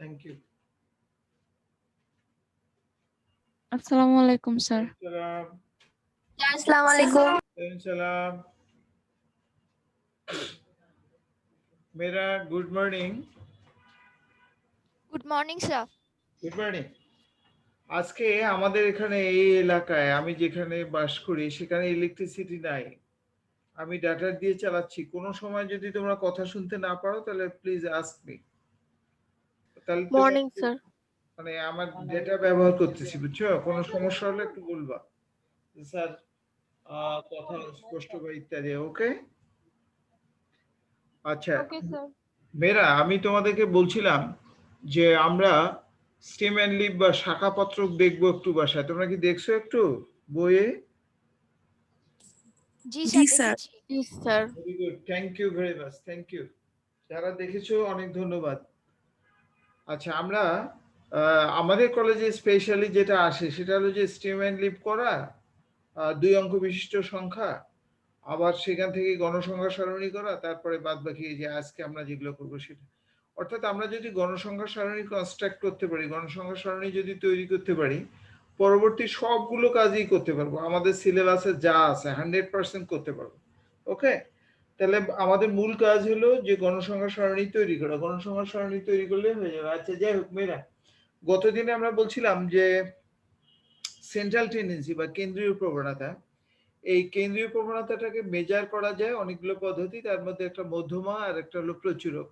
Thank you. আসসালামু আলাইকুম sir. সালাম। আসসালামু আলাইকুম। সালাম। মেরা good morning. Good morning sir. Good morning. আজকে আমাদের এখানে এই এলাকায় আমি যেখানে বাস করি সেখানে ইলেকট্রিসিটি নাই। আমি ডাটা দিয়ে চালাচ্ছি। কোনো সময় যদি তোমরা কথা শুনতে না পারো তাহলে প্লিজ আস্ক মি। তাহলে মর্নিং স্যার। মানে আমার ডেটা ব্যবহার করতেছি, বুঝছো? কোনো সমস্যা হলে একটু বলবা স্যার, কথা স্পষ্ট বা ইত্যাদি। ওকে, আচ্ছা। Okay sir. মেয়েরা, আমি তোমাদেরকে বলছিলাম যে আমরা স্টেম অ্যান্ড লিভ বা শাখাপত্র দেখবো একটু বাসায়। তোমরা কি দেখছো একটু বইয়ে? জি জি স্যার স্যার। দেখেছি। জি sir. Very good, thank you very much, thank you. যারা দেখেছো অনেক ধন্যবাদ। আচ্ছা, আমরা আমাদের কলেজে স্পেশালি যেটা আসে সেটা হলো যে স্টেম অ্যান্ড লিভ করা, 2 অঙ্ক বিশিষ্ট সংখ্যা, আবার সেখান থেকে গণসংখ্যা সারণী করা, তারপরে বাদ বাকি এই যে আজকে আমরা যেগুলো করবো সেটা। অর্থাৎ আমরা যদি গণসংখ্যা সারণী কনস্ট্রাক্ট করতে পারি, গণসংখ্যা সারণী যদি তৈরি করতে পারি, পরবর্তী সবগুলো কাজই করতে পারবো। আমাদের সিলেবাসে যা আছে 100% করতে পারবো। ওকে, তাহলে আমাদের মূল কাজ হলো যে গণসংখ্যা সারণী তৈরি করা। গণসংখ্যা সারণী তৈরি করলে হয়ে যাবে। আচ্ছা, যাই হোক মেয়েরা, গতদিনে আমরা বলছিলাম যে সেন্ট্রাল টেন্ডেন্সি বা কেন্দ্রীয় প্রবণতা, এই কেন্দ্রীয় প্রবণতাটাকে মেজার করা যায় অনেকগুলো পদ্ধতি। তার মধ্যে একটা মধ্যমা আর একটা হলো প্রচুরক।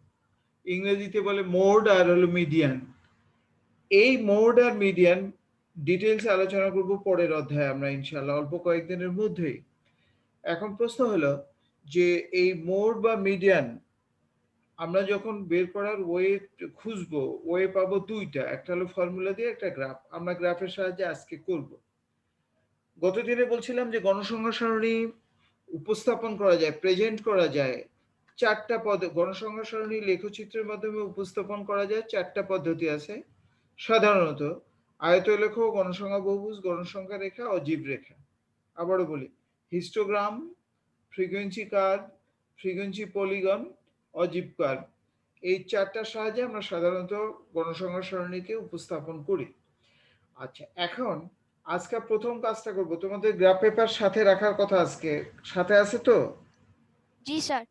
ইংরেজিতে বলে মোড আর হলো মিডিয়ান। এই মোড আর মিডিয়ান ডিটেলস আলোচনা করব পরের অধ্যায়ে আমরা ইনশাআল্লাহ, অল্প কয়েকদিনের মধ্যেই। এখন প্রশ্ন হলো যে এই মোড বা মিডিয়ান আমরা যখন বের করার ওয়ে খুঁজবো, ওয়ে পাবো দুইটা, একটা হলো ফর্মুলা দিয়ে, একটা গ্রাফ। আমরা গ্রাফের সাহায্যে আজকে করব। গতদিনে বলছিলাম যে গণসংখ্যা সারণী উপস্থাপন করা যায়, প্রেজেন্ট করা যায় চারটা গণসংখ্যা সারণী লেখচিত্রের মাধ্যমে উপস্থাপন করা যায়। চারটা পদ্ধতি আছে সাধারণত: আয়তলেখ, গণসংখ্যা বহুভুজ, গণসংখ্যা রেখা, অজীব রেখা। আবারও বলি: histogram, frequency curve, frequency polygon, অজীব কার্ভ। এই চারটার সাহায্যে আমরা সাধারণত গণসংখ্যা সারণীকে উপস্থাপন করি। আচ্ছা, এখন আজকে প্রথম কাজটা করব, তোমাদের গ্রাফ পেপার সাথে রাখার কথা। আজকে সাথে আছে তো? জি স্যার।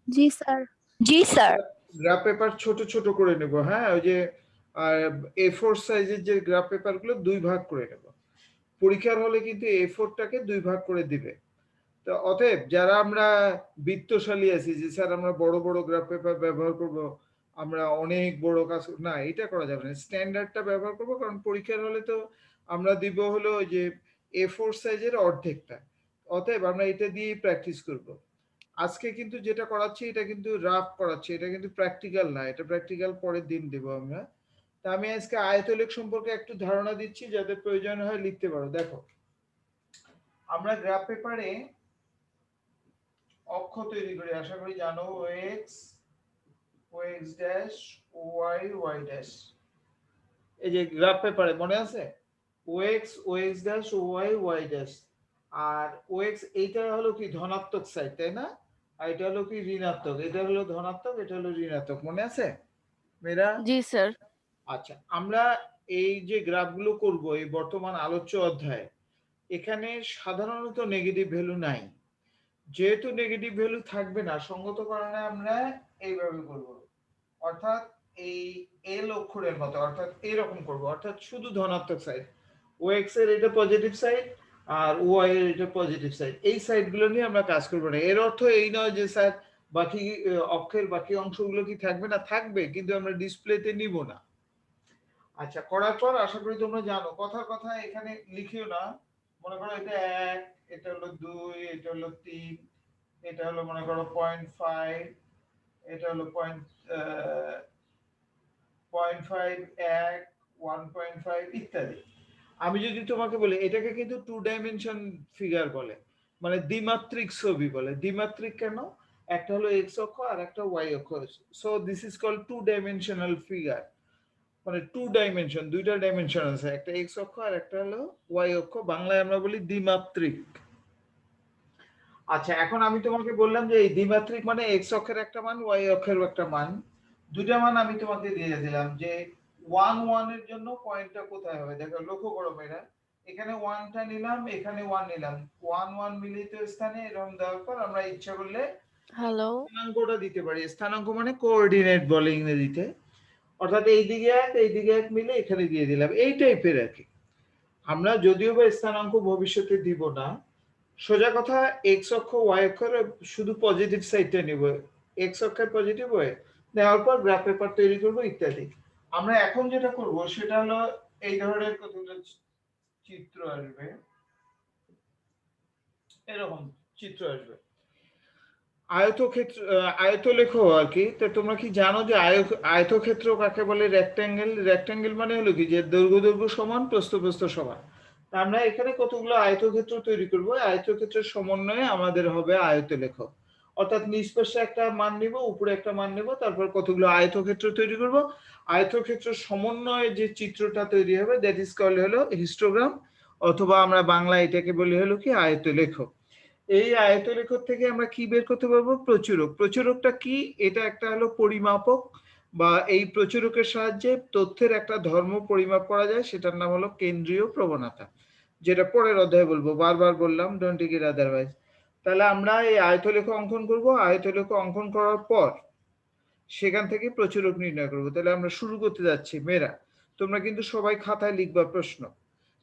জি স্যার। জি স্যার। গ্রাফ পেপার ছোট ছোট করে নেব। হ্যাঁ, ওই যে A4 সাইজের যে গ্রাফ পেপার গুলো 2 ভাগ করে নেব। পরীক্ষার হলে কিন্তু A4টাকে 2 ভাগ করে দিবে। তো অতএব যারা আমরা বিত্তশালী আছি যে স্যার আমরা বড় বড় গ্রাফ পেপার ব্যবহার করব, আমরা অনেক বড় কাজ, না, এটা করা যাবে না। স্ট্যান্ডার্ডটা ব্যবহার করব, কারণ পরীক্ষার হলে তো আমরা দিব হলো যে A4 সাইজের অর্ধেকটা। অতএব আমরা এটা দিয়েই প্র্যাকটিস করব। আজকে কিন্তু যেটা করাচ্ছি এটা কিন্তু রাফ করাচ্ছি, এটা কিন্তু প্র্যাকটিক্যাল না। এটা প্র্যাকটিক্যাল পরের দিন দেব আমরা। তা আমি আজকে আয়তলেখ সম্পর্কে একটু ধারণা দিচ্ছি, যাদের প্রয়োজন হয় লিখতে পারো। দেখো, আমরা গ্রাফ পেপারে অক্ষ তৈরি করি, আশা করি জানো। O X, O X dash, Y, Y dash. এই যে গ্রাফ পেপারে মনে আছে O X, O X dash, Y, Y dash. আর ওএক্স এইটা হলো কি ধনাত্মক সাইড, তাই না? আর এটা হলো কি ঋণাত্মক। এটা হলো ধনাত্মক, এটা হলো ঋণাত্মক। মনে আছে মেয়েরা? জি স্যার। আচ্ছা, আমরা এই যে গ্রাফগুলো করব এই বর্তমান আলোচ্য অধ্যায়ে, এখানে সাধারণত নেগেটিভ ভ্যালু নাই। যেহেতু নেগেটিভ ভ্যালু থাকবে না, সঙ্গত কারণে আমরা এইভাবে করব। অর্থাৎ এই এল অক্ষরের মতো, অর্থাৎ এরকম করব। অর্থাৎ শুধু ধনাত্মক সাইড, ও এক্স এর এটা পজিটিভ সাইড আর ওয়াই এর এটা পজিটিভ সাইড, এই সাইডগুলো নিয়ে আমরা কাজ করব না। এর অর্থ এই নয় যে স্যার বাকি অক্ষের বাকি অংশগুলো কি থাকবে না, থাকবে, কিন্তু আমরা ডিসপ্লেতে নিব না। আচ্ছা, করার পর আশা করি তোমরা জানো। কথার কথা এখানে লিখিও না। মনে করো এটা 1, এটা হলো 2, এটা হলো 3, এটা হলো মনে করো 0.5, এটা হলো 0.5, 1, 1.5 ইত্যাদি। আমি যদি তোমাকে বলি এটাকে কিন্তু 2 ডাইমেনশন ফিগার বলে, মানে দ্বিমাত্রিক ছবি বলে। দ্বিমাত্রিক কেন? একটা হলো এক্স অক্ষ আর একটা ওয়াই অক্ষ। So this is called 2 dimensional figure. মানে 2 ডাইমেনশন, দুইটা ডাইমেনশন আছে, একটা এক্স অক্ষ আর একটা হলো ওয়াই অক্ষ। বাংলায় আমরা বলি দ্বিমাত্রিক। আচ্ছা, এখন আমি তোমাকে বললাম যে এই দ্বিমাত্রিক মানে এক্স অক্ষের একটা মান, ওয়াই অক্ষের একটা মান। দুইটা মান আমি তোমাকে দিয়ে দিলাম যে 1 এর জন্য পয়েন্টটা কোথায় হবে দেখো, লক্ষ্য করো মেয়েরা, এখানে 1টা নিলাম, এখানে 1 নিলাম, 1 মিলিত স্থানে এরকম দেওয়ার পর আমরা ইচ্ছা করলে হ্যালো। স্থানাঙ্কটা দিতে পারি। স্থানাঙ্ক মানে কোঅর্ডিনেট বলে ইংরেজিতে, অর্থাৎ এইদিকে এক মিলে এখানে দিয়ে দিলাম, এই টাইপের আর কি। আমরা যদিও বা স্থানাঙ্ক ভবিষ্যতে দিব না, সোজা কথা এক্স অক্ষ ওয়াই অক্ষের শুধু পজিটিভ সাইডটা নিব, এক্স অক্ষের পজিটিভ ওয়াই নেওয়ার পর গ্রাফ পেপার তৈরি করব ইত্যাদি। আমরা এখন যেটা করব সেটা হলো এই ধরনের কতগুলো চিত্র আসবে, এরকম চিত্র আসবে, আয়তক্ষেত্র, আয়তলেখ আর কি। তো তোমরা কি জানো যে আয়তক্ষেত্র কাকে বলে? রেক্ট্যাঙ্গেল। রেক্ট্যাঙ্গেল মানে হলো কি যে দৈর্ঘ্য সমান, প্রস্থ সমান। তা আমরা এখানে কতগুলো আয়তক্ষেত্র তৈরি করব, আয়তক্ষেত্রের সমন্বয়ে আমাদের হবে আয়তলেখ। অর্থাৎ নিষ্পর্শে একটা মান নিব, উপরে একটা মান নিব, তারপর কতগুলো আয়তক্ষেত্র তৈরি করব। আয়তক্ষেত্রের সমন্বয়ে যে চিত্রটা তৈরি হবে দ্যাট ইজ কল্ড হলো হিস্টোগ্রাম, অথবা আমরা বাংলা এটাকে বলি হলো কি আয়তলেখ। এই আয়তলেখ থেকে আমরা কি বের করতে পারবো? প্রচুরক। প্রচুরকটা কি? এটা একটা হলো পরিমাপক, বা এই প্রচুরকের সাহায্যে তথ্যের একটা ধর্ম পরিমাপ করা যায়, সেটার নাম হলো কেন্দ্রীয় প্রবণতা, যেটা পরের অধ্যায়ে বলবো, বারবার বললাম, ডোন্ট টেক ইট আদারওয়াইজ। তাহলে আমরা এই আয়তলেখ অঙ্কন করব, আয়তলেখ অঙ্কন করার পর সেখান থেকে প্রচুরক নির্ণয় করব। তাহলে আমরা শুরু করতে যাচ্ছি। মেয়েরা তোমরা কিন্তু সবাই খাতায় লিখবা প্রশ্ন।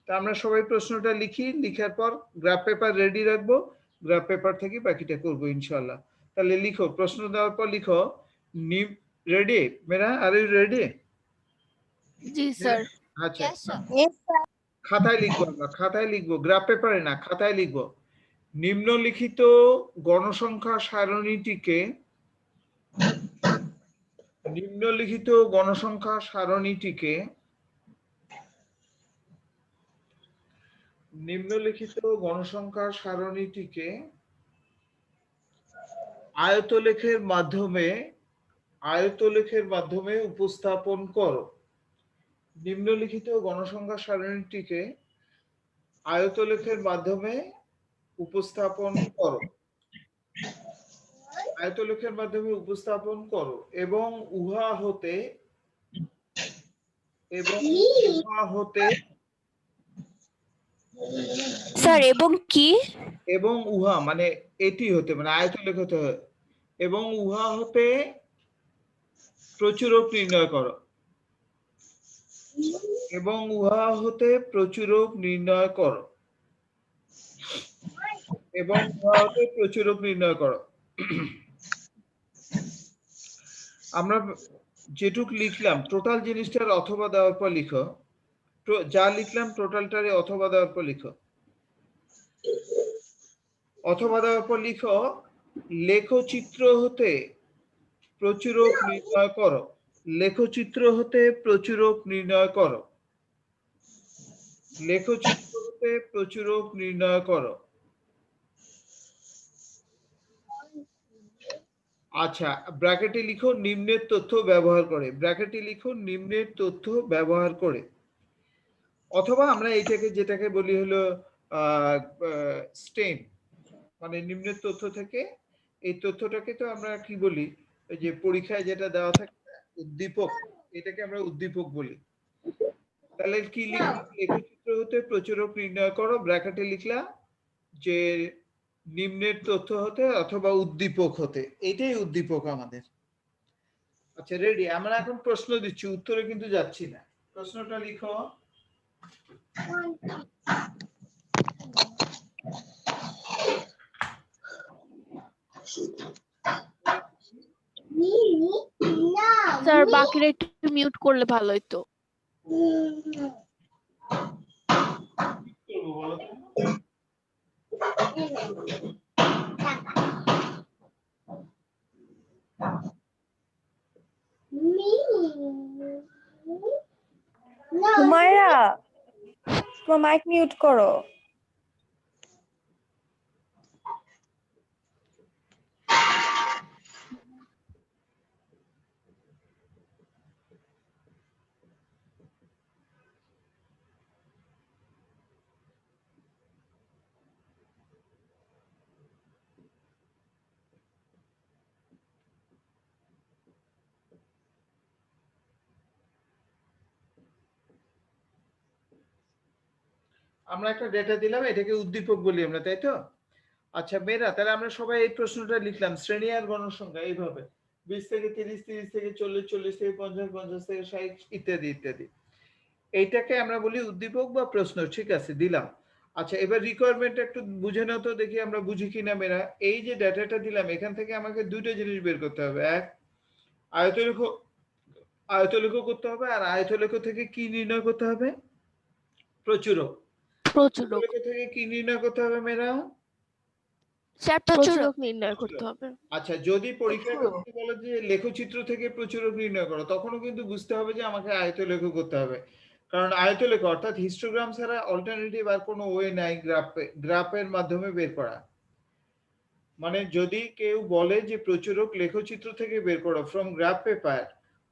তা আমরা সবাই প্রশ্নটা লিখি, লিখার পর গ্রাফ পেপার রেডি রাখবো, গ্রাফ পেপার থেকে বাকিটা করবো ইনশাল্লাহ। তাহলে লিখো, প্রশ্ন দেওয়ার পর লিখো, রেডি মেয়েরা? Are you ready? জি স্যার। আচ্ছা, Yes, sir. খাতায় লিখবো, আমরা খাতায় লিখবো, গ্রাফ পেপারে না, খাতায় লিখবো। নিম্নলিখিত গণসংখ্যা সারণীটিকে, নিম্নলিখিত গণসংখ্যা সারণীটিকে, নিম্নলিখিত গণসংখ্যা সারণীটিকে আয়তলেখের মাধ্যমে, আয়তলেখের মাধ্যমে উপস্থাপন করো। নিম্নলিখিত গণসংখ্যা সারণীটিকে আয়তলেখের মাধ্যমে উপস্থাপন করো, আয়তলেখের মাধ্যমে উপস্থাপন করো, এবং উহা হতে, এবং উহা হতে, স্যার এবং কি? এবং উহা মানে এটি হতে, মানে আয়তলেখ হতে হয়, এবং উহা হতে প্রচুরক নির্ণয় করো, এবং উহা হতে প্রচুরক নির্ণয় করো, এবং উহা হতে প্রচুরক নির্ণয় করো। আমরা যেটুক লিখলাম টোটাল জিনিসটার অথবা দেওয়ার পর লিখো, যা লিখলাম টোটালটারে অথবা দেওয়ার পর লিখো, অথবা দেওয়ার পর লিখো লেখচিত্র হতে প্রচুরক নির্ণয় করো, লেখচিত্র হতে প্রচুরক নির্ণয় করো, লেখচিত্র হতে প্রচুরক নির্ণয় করো। আচ্ছা, ব্র্যাকেটে লিখো নিম্নের তথ্য ব্যবহার করে, ব্র্যাকেটে লিখো নিম্নের তথ্য ব্যবহার করে। অথবা আমরা এইটাকে যেটাকে বলি হলো স্টেম, মানে নিম্নের তথ্য থেকে, এই তথ্যটাকে তো আমরা কি বলি, ওই যে পরীক্ষায় যেটা দেওয়া থাকে উদ্দীপক, এটাকে আমরা উদ্দীপক বলি। তাহলে কি লিখলাম? লেখচিত্র হতে প্রচুরক নির্ণয় করো, ব্র্যাকেটে লিখলাম যে নিম্নের তথ্য হতে অথবা উদ্দীপক হতে, এটাই উদ্দীপক আমাদের। আচ্ছা রেডি? আমরা এখন প্রশ্ন দিচ্ছি, উত্তরে কিন্তু যাচ্ছি না। প্রশ্নটা লিখো। স্যার বাকিরা একটু মিউট করলে ভালো হতো। কি করবো বলো তো? হুমায়রা, তোমার মাইক মিউট করো। আমরা একটা ডেটা দিলাম, এটাকে উদ্দীপক বলি আমরা, তাই তো? আচ্ছা মেয়েরা, তাহলে আমরা সবাই এই প্রশ্নটা লিখলাম, শ্রেণী আর গণসংখ্যা এইভাবে 20 থেকে 30, 30 থেকে 40, 40 থেকে 50, 50 থেকে 60 ইত্যাদি ইত্যাদি। এইটাকে আমরা বলি উদ্দীপক বা প্রশ্ন। ঠিক আছে, দিলাম। আচ্ছা এবার রিকোয়ারমেন্ট একটু বুঝে নাও তো, দেখি আমরা বুঝি কিনা মেয়েরা। এই যে ডাটাটা দিলাম, এখান থেকে আমাকে দুইটা জিনিস বের করতে হবে। এক, আয়তলেখ আয়তলেখ করতে হবে, আর আয়তলেখ থেকে কি নির্ণয় করতে হবে? প্রচুরক। প্রচুরক আয়তলেখ থেকে কি নির্ণয় করতে হবে মেয়েরা? স্যার প্রচুরক প্রচুরক নির্ণয় করতে হবে। আচ্ছা যদি পরীক্ষায় করতে বলে যে লেখচিত্র থেকে প্রচুরক নির্ণয় করো, তখনও কিন্তু বুঝতে হবে যে আমাকে আয়তলেখ করতে হবে। কারণ আয়তলেখ অর্থাৎ হিস্টোগ্রাম ছাড়া অল্টারনেটিভ আর কোনো ওয়ে নাই গ্রাফের মাধ্যমে বের করা। মানে যদি কেউ বলে যে প্রচুরক লেখচিত্র থেকে বের করো, ফ্রম গ্রাফ পেপার,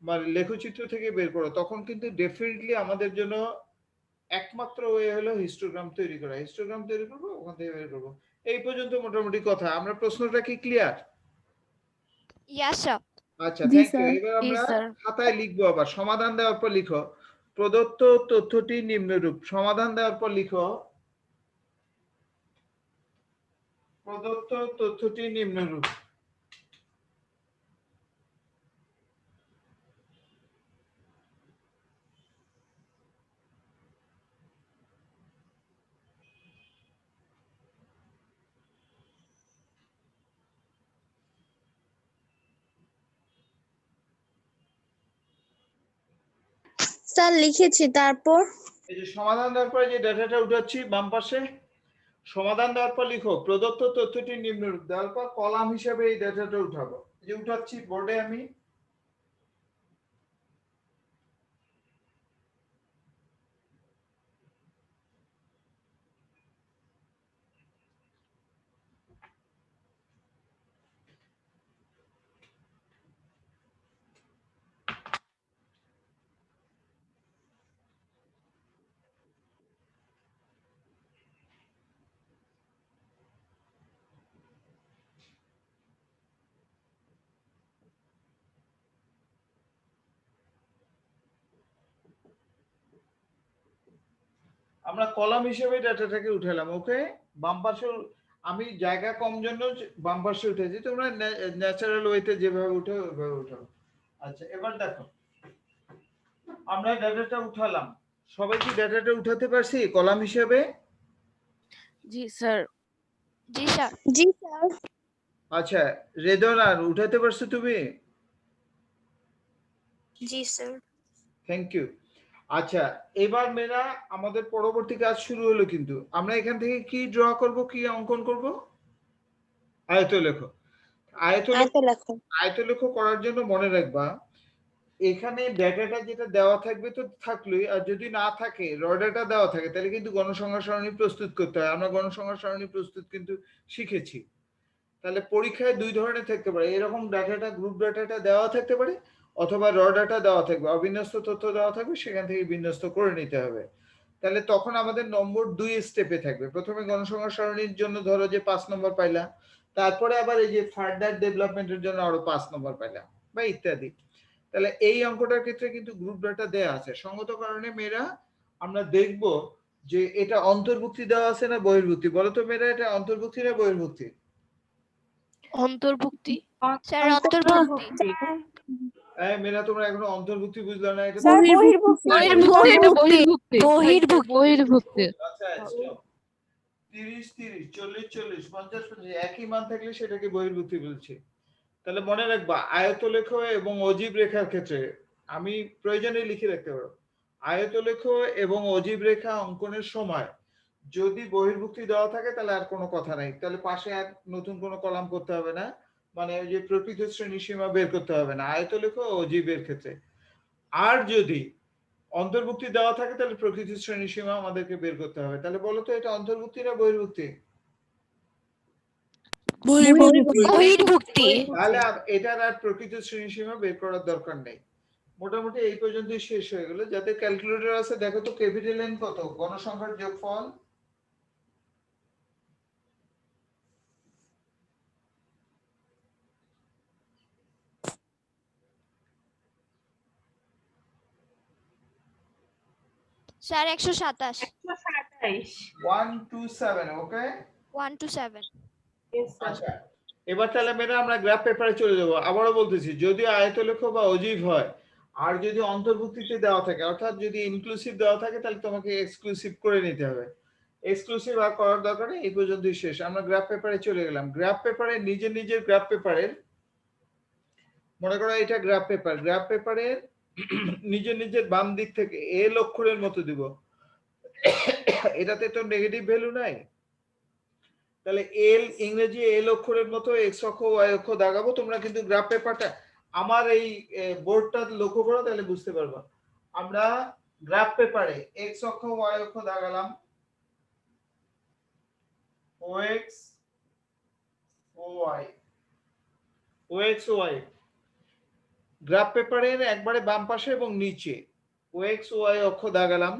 মানে লেখচিত্র থেকে বের করো, তখন কিন্তু ডেফিনেটলি আমাদের জন্য একমাত্র ওয়ে হলো হিস্টোগ্রাম তৈরি করা। হিস্টোগ্রাম তৈরি করবো, ওখান থেকে বের করবো। এই পর্যন্ত মোটামুটি কথা। আমরা প্রশ্নটা কি ক্লিয়ার? Yes sir. আচ্ছা জি থ্যাংক ইউ। স্যার। এবার জি আমরা স্যার। খাতায় লিখবো, আবার সমাধান দেওয়ার পর লিখো প্রদত্ত তথ্যটি নিম্নরূপ। সমাধান দেওয়ার পর লিখো প্রদত্ত তথ্যটি নিম্নরূপ। স্যার লিখেছি, তারপর এই যে সমাধান দেওয়ার পরে যে ডেটাটা উঠাচ্ছি বাম পাশে, সমাধান দেওয়ার পর লিখো প্রদত্ত তথ্যটি নিম্নরূপ। দেওয়ার পর কলাম হিসেবে এই ডেটাটা উঠাবো। এই যে উঠাচ্ছি বোর্ডে আমি। আমরা কলাম হিসেবে ডাটাটাকে উঠালাম। ওকে, বাম পাশে আমি জায়গা কম জন্য বাম পাশে উঠেছি, তোমরা ন্যাচারাল ওয়েতে যেভাবে উঠে ওইভাবে উঠাও। আচ্ছা এবার দেখো, আমরা ডাটাটা উঠালাম। সবাই কি ডাটাটা উঠাতে পারছি কলাম হিসেবে? জি স্যার। জি স্যার। জি স্যার। আচ্ছা রেদনার উঠাতে পারছো তুমি? জি স্যার। Thank you. আচ্ছা এবার মেয়েরা আমাদের পরবর্তী কাজ শুরু হলো, কিন্তু আমরা এখান থেকে কি ড্র করব, কি অঙ্কন করব? আয়তলেখ। আয়তলেখ আয়তলেখ। আয়তলেখ করার জন্য মনে রাখবা, এখানে ডেটাটা যেটা দেওয়া থাকবে তো থাকলোই, আর যদি না থাকে র ডেটা দেওয়া থাকে, তাহলে কিন্তু গণসংখ্যা সারণী প্রস্তুত করতে হয়। আমরা গণসংখ্যা সারণী প্রস্তুত কিন্তু শিখেছি। তাহলে পরীক্ষায় দুই ধরনের থাকতে পারে, এরকম ডাটাটা গ্রুপ ডাটাটা দেওয়া থাকতে পারে, অথবা র ডাটা দেওয়া থাকবে, অবিন্যস্ত তথ্য দেওয়া থাকবে, সেখান থেকে বিন্যস্ত করে নিতে হবে। তাহলে তখন আমাদের নম্বর 2 স্টেপে থাকবে। প্রথমে গণসংখ্যা সারণীর জন্য ধরো যে 5 নম্বর পাইলা, তারপরে আবার এই যে ফার্দার ডেভেলপমেন্টের জন্য আরো 5 নম্বর পাইলা, বা ইত্যাদি। তাহলে এই অঙ্কটার ক্ষেত্রে কিন্তু গ্রুপ ডাটা দেয়া আছে। সঙ্গত কারণে মেয়েরা আমরা দেখব যে এটা অন্তর্ভুক্তি দেওয়া আছে না বহির্ভুক্তি। বলো তো মেয়েরা, এটা অন্তর্ভুক্তি না বহির্ভুক্তি? অন্তর্ভুক্তি। স্যার অন্তর্ভুক্তি। এই মেয়েরা, তোমরা এখনো অন্তর্ভুক্তি বুঝলা না? এটা স্যার বহির্ভুক্তি। বহির্ভুক্তি, এটা বহির্ভুক্তি। বহির্ভুক্তি। আচ্ছা stop। 30 30 40 40 50 50 একই মান থাকলে সেটাকে বহির্ভুক্তি বলছি। তাহলে মনে রাখবা, আয়তলেখ এবং অজীব রেখার ক্ষেত্রে আমি প্রয়োজনে লিখে রাখতে পারো, আয়তলেখ এবং অজীব রেখা অঙ্কনের সময় যদি বহির্ভুক্তি দেওয়া থাকে তাহলে আর কোনো কথা নাই, তাহলে পাশে আর নতুন কোনো কলাম করতে হবে না, মানে ওই যে প্রকৃত শ্রেণী সীমা বের করতে হবে না আয়তলেখ ও অজীবের ক্ষেত্রে। আর যদি অন্তর্ভুক্তি দেওয়া থাকে তাহলে প্রকৃত শ্রেণী সীমা আমাদেরকে বের করতে হবে। তাহলে বলো তো, এটা অন্তর্ভুক্তি না বহির্ভুক্তি? বহির্ভুক্তি। তাহলে এটার আর প্রকৃত শ্রেণী সীমা বের করার দরকার নেই। মোটামুটি এই পর্যন্তই শেষ হয়ে গেল। যাদের ক্যালকুলেটর আছে দেখো তো ক্যাপিটাল এন কত, গণসংখ্যার যোগফল। স্যার 127। 1 to 7, okay? 1 to 7. আচ্ছা, এবার তাহলে মেয়েরা আমরা গ্রাফ পেপারে চলে যাবো। আবারও বলতেছি, যদি আয়তলেখ বা অজীব হয় আর যদি অন্তর্ভুক্তিতে দেওয়া থাকে, অর্থাৎ যদি ইনক্লুসিভ দেওয়া থাকে, তাহলে তোমাকে এক্সক্লুসিভ করে নিতে হবে। এক্সক্লুসিভ আর করার দরকার নেই, এই পর্যন্তই শেষ। আমরা গ্রাফ পেপারে চলে গেলাম। গ্রাফ পেপারে নিজের নিজের গ্রাফ পেপারের, মনে করো এটা গ্রাফ পেপার, গ্রাফ পেপারের নিজের নিজের বাম দিক থেকে এল অক্ষরের মতো দিব। এটাতে তো নেগেটিভ ভ্যালু নাই, তাহলে এল ইংরেজি এল অক্ষরের মতো এক্স অক্ষ ওয়াই অক্ষ দাগাবো। তোমরা কিন্তু গ্রাফ পেপারটা আমার এই বোর্ডটা লক্ষ্য করো, তাহলে বুঝতে পারবা। আমরা গ্রাফ পেপারে এক্স অক্ষ ওয়াই অক্ষ দাগালাম, ও এক্স ও ওয়াই, ও এক্স ও ওয়াই। গ্রাফ পেপারের একবারে বাম পাশে এবং নিচে ও এক্স ও ওয়াই অক্ষ দাগালাম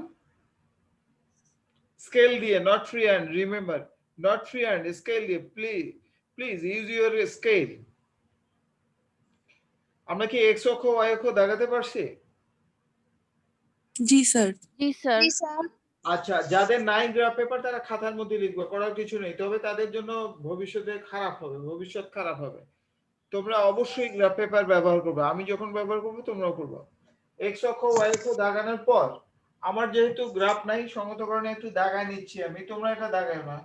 স্কেল দিয়ে, not free hand, remember, not free hand, scale দিয়ে। Please use your scale. আমরা কি এক্স অক্ষ ওয়াই অক্ষ দাগাতে পারছি? জি স্যার। আচ্ছা, যাদের নাই গ্রাফ পেপার তারা খাতার মধ্যে লিখবে, করার কিছু নেই। তবে তাদের জন্য ভবিষ্যতে খারাপ হবে, ভবিষ্যৎ খারাপ হবে। তোমরা অবশ্যই গ্রাফ পেপার ব্যবহার করবে। আমি যখন ব্যবহার করবো তোমরাও করবে। এক্স অক্ষ ওয়াই অক্ষ দাগানোর পর আমার যেহেতু গ্রাফ নাই, সঙ্গত কারণে একটু দাগায় নিচ্ছি আমি, তোমরা এটা দাগায় না।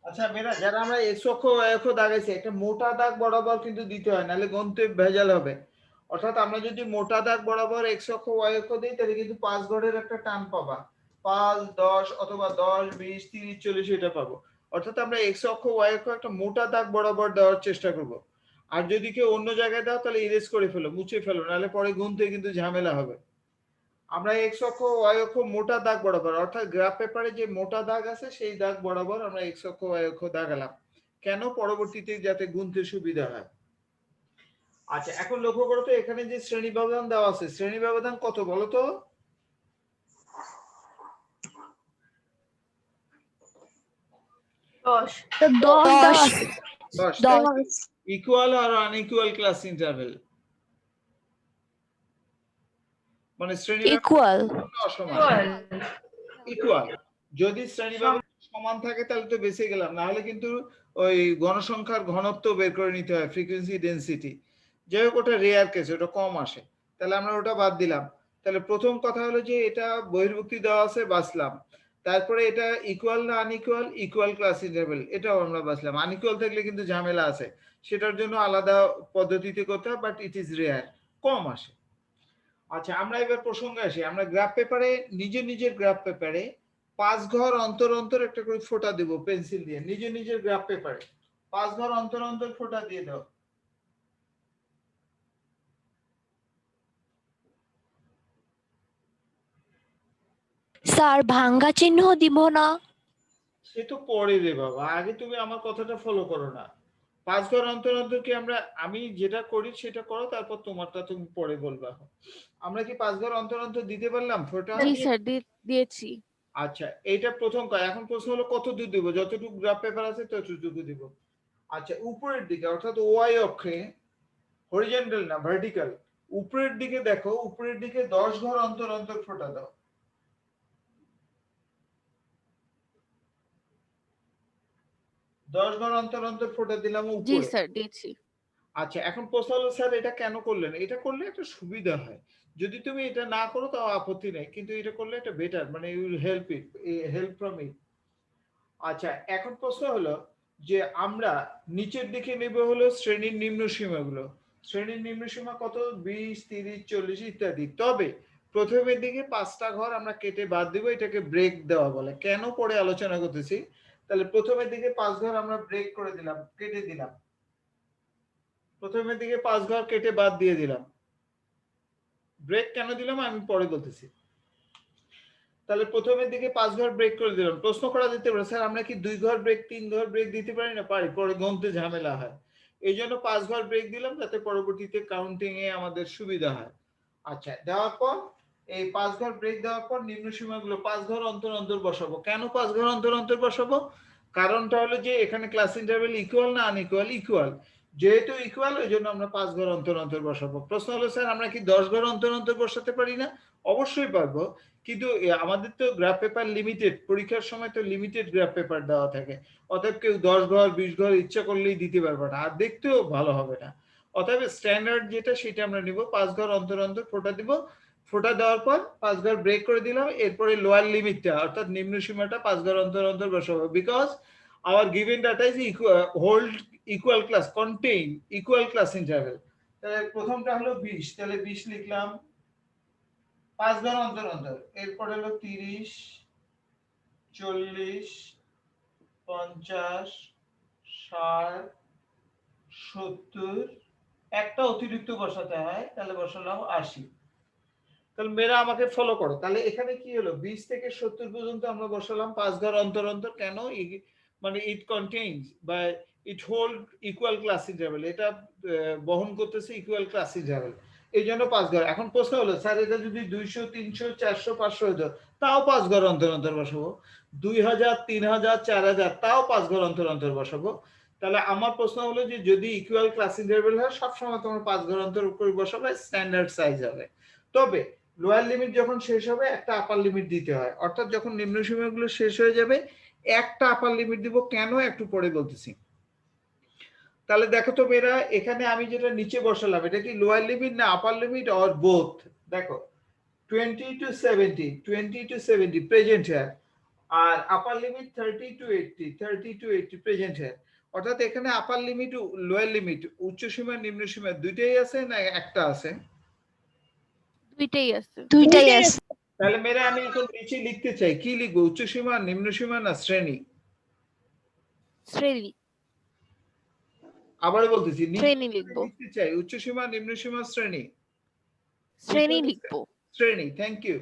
আচ্ছা মেয়েরা, যারা আমরা এক্স অক্ষ ওয়াই অক্ষ দাগাইছি, একটা মোটা দাগ বরাবর কিন্তু দিতে হয়, নাহলে গন্তে ভেজাল হবে। অর্থাৎ আমরা যদি মোটা দাগ বরাবর এক্স অক্ষ ওয়াই অক্ষ দিই, তাহলে কিন্তু 5 ঘরের একটা টান পাবা। 5, 10 অথবা 10, 20, 30, 40 এটা পাবো। অর্থাৎ আমরা এক্স অক্ষ ওয়াই অক্ষ একটা মোটা দাগ বরাবর দেওয়ার চেষ্টা করব। আর যদি কেউ অন্য জায়গায় দাও, তাহলে ইরেজ করে ফেলো, মুছে ফেলো, নাহলে পরে গুনতে কিন্তু ঝামেলা হবে। আমরা এক্স অক্ষ ওয়াই অক্ষ মোটা দাগ বরাবর, অর্থাৎ গ্রাফ পেপারে যে মোটা দাগ আছে সেই দাগ বরাবর আমরা এক্স অক্ষ ওয়াই অক্ষ দাগালাম। কেন? পরবর্তীতে যাতে গুনতে সুবিধা হয়। আচ্ছা, এখন লক্ষ্য করো তো, এখানে যে শ্রেণী ব্যবধান দেওয়া আছে, শ্রেণী ব্যবধান কত বলো তো? 10 ইকুয়াল আর আনইকুয়াল ক্লাস ইন্টারভেল, মানে শ্রেণী ইকুয়াল। অসমান। ইকুয়াল। যদি শ্রেণী ব্যবধান সমান থাকে তাহলে তো বেঁচে গেলাম, না হলে কিন্তু ওই গণসংখ্যার ঘনত্ব বের করে নিতে হয়, ফ্রিকোয়েন্সি ডেনসিটি। যাই হোক, ওটা রেয়ার কেস, ওটা কম আসে, তাহলে আমরা ওটা বাদ দিলাম। তাহলে প্রথম কথা হলো যে এটা বহির্ভুক্তি দেওয়া আছে, বাঁচলাম। তারপরে এটা ইকুয়াল না আনইকুয়াল, ইকুয়াল ক্লাস ইন্টারভেল, এটাও আমরা বাঁচলাম। আনইকুয়াল থাকলে কিন্তু ঝামেলা আছে, সেটার জন্য আলাদা পদ্ধতিতে করতে হয়, বাট ইট ইজ রেয়ার, কম আসে। আচ্ছা, আমরা এবার প্রসঙ্গে আসি। আমরা গ্রাফ পেপারে নিজের নিজের গ্রাফ পেপারে 5 ঘর অন্তর অন্তর একটা করে ফোঁটা দেব পেন্সিল দিয়ে, নিজের নিজের গ্রাফ পেপারে 5 ঘর অন্তর অন্তর ফোঁটা দিয়ে দাও। স্যার ভাঙ্গা চিহ্ন দিব না? সে তো পরে রে বাবা, আগে তুমি আমার কথাটা ফলো করো না। 5 ঘর অন্তর অন্তর কি আমরা, আমি যেটা করি সেটা করো, তারপর তোমারটা তুমি পরে বলবা। আমরা কি 5 ঘর অন্তর অন্তর দিতে পারলাম ফোঁটা? জি স্যার, দিয়েছি। আচ্ছা, এইটা প্রথম কাজ। এখন প্রশ্ন হলো কত দূর দিব, যতটুকু গ্রাফ পেপার আছে ততটুকু দিব। আচ্ছা, উপরের দিকে অর্থাৎ ওয়াই অক্ষে, হরিজন্টাল না ভার্টিক্যাল, উপরের দিকে দেখো, উপরের দিকে 10 ঘর অন্তর অন্তর ফোঁটা দাও। 10 ঘর অন্তর অন্তর ফোঁটা দিলাম জি উপরে। স্যার, দিয়েছি। আচ্ছা, এখন প্রশ্ন হলো স্যার এটা কেন করলেন? এটা করলে একটা সুবিধা হয়, যদি তুমি এটা না করো তাও আপত্তি নেই, কিন্তু এটা করলে এটা বেটার, মানে you will help from it. আচ্ছা, এখন প্রশ্ন হলো যে আমরা নিচের দিকে নেব হলো শ্রেণীর নিম্ন সীমাগুলো। শ্রেণীর নিম্ন সীমা কত? 20, 30, 40 ইত্যাদি। তবে প্রথমের দিকে 5টা ঘর আমরা কেটে বাদ দিব, এটাকে ব্রেক দেওয়া বলে। কেন পরে আলোচনা করতেছি। তাহলে প্রথমের দিকে 5 ঘর আমরা ব্রেক করে দিলাম, কেটে দিলাম। প্রথমের দিকে 5 ঘর কেটে বাদ দিয়ে দিলাম। ব্রেক কেন দিলাম আমি পরে বলতেছি। তাহলে প্রথমের দিকে 5 ঘর ব্রেক করে দিলাম। প্রশ্ন করা যেতে পারে স্যার আমরা কি 2 ঘর ব্রেক 3 ঘর ব্রেক দিতে পারি না? পারি, পরে গণতে ঝামেলা হয়। এই জন্য 5 ঘর ব্রেক দিলাম যাতে পরবর্তীতে কাউন্টিং এ আমাদের সুবিধা হয়। আচ্ছা, দেওয়ার পর এই 5 ঘর ব্রেক দেওয়ার পর নিম্ন সীমাগুলো 5 ঘর অন্তর অন্তর বসাবো। কেন 5 ঘর অন্তর অন্তর বসাবো? কারণটা হলো যে এখানে ক্লাস ইন্টারভ্যাল ইকুয়াল না আনইকুয়াল? ইকুয়াল। যেহেতু ইকুয়াল ওই জন্য আমরা 5 ঘর অন্তর অন্তর বসাবো। প্রশ্ন হলো স্যার আমরা কি 10 ঘর অন্তর অন্তর বসাতে পারি না? অবশ্যই পারবো, কিন্তু আমাদের তো গ্রাফ পেপার লিমিটেড, পরীক্ষার সময় তো লিমিটেড গ্রাফ পেপার দেওয়া থাকে, অতএব কেউ 10 ঘর 20 ঘর ইচ্ছা করলেই দিতে পারবে না, আর দেখতেও ভালো হবে না। অতএব স্ট্যান্ডার্ড যেটা সেটা আমরা নিব, 5 ঘর অন্তর অন্তর ফোঁটা দিব। ফোঁটা দেওয়ার পর 5 ঘর ব্রেক করে দিলাম, এরপরে লোয়ার লিমিটটা অর্থাৎ নিম্ন সীমাটা 5 ঘর অন্তর অন্তর বসাবো, because our given data is hold equal class contain equal class interval। তাহলে প্রথমটা হলো 20, তাহলে 20 লিখলাম 5 ঘর অন্তর অন্তর। এরপর হলো 30, 40, 50, 60, 70, একটা অতিরিক্ত বসাতে হয়, তাহলে বসালাম 80। তাহলে মেয়েরা আমাকে ফলো করো, তাহলে এখানে কি হলো 20 থেকে 70 পর্যন্ত আমরা বসালাম 5 ঘর অন্তর অন্তর। কেন? মানে ইট কন্টেইনস বা ইট হোল্ড ইকুয়াল ক্লাস ইন্টারভ্যাল, এটা বহন করতেছে ইকুয়াল ক্লাস ইন্টারভ্যাল, এই জন্য 5 ঘর। এখন প্রশ্ন হলো স্যার এটা যদি 200 300 400 500 হতো তাও 5 ঘর অন্তর অন্তর বসাবো, 2000 3000 4000 তাও 5 ঘর অন্তর অন্তর বসাবো। তাহলে আমার প্রশ্ন হলো যে যদি ইকুয়াল ক্লাস ইন্টারভ্যাল হয় সবসময় তোমরা 5 ঘর অন্তর করে বসাবে, স্ট্যান্ডার্ড সাইজ হবে। তবে লোয়ার লিমিট যখন শেষ হবে একটা আপার লিমিট দিতে হয়, অর্থাৎ যখন নিম্ন সীমাগুলো শেষ হয়ে যাবে একটা আপার লিমিট দিব। কেন? একটু পরে বলতেছি। তাহলে দেখো তো মেয়েরা, এখানে আমি যেটা নিচে বসালাম এটা কি লোয়ার লিমিট না আপার লিমিট অর বোথ? দেখো 20 to 70, 20 to 70 প্রেজেন্ট হিয়ার, আর upper limit 30 to 80, 30 to 80 present here. অর্থাৎ এখানে আপার লিমিট লোয়ার লিমিট উচ্চ সীমা নিম্ন সীমা দুইটাই আছে না একটা আছে? দুইটাই আছে। দুইটাই আছে। তাহলে মেয়েরা আমি এখন নিচে লিখতে চাই, কি লিখবো? উচ্চ সীমা নিম্ন সীমা না শ্রেণী? শ্রেণী। আবার বলতেছি শ্রেণী লিখবো। লিখতে চাই উচ্চ সীমা নিম্ন সীমা শ্রেণী? শ্রেণী লিখবো। শ্রেণী, থ্যাংক ইউ।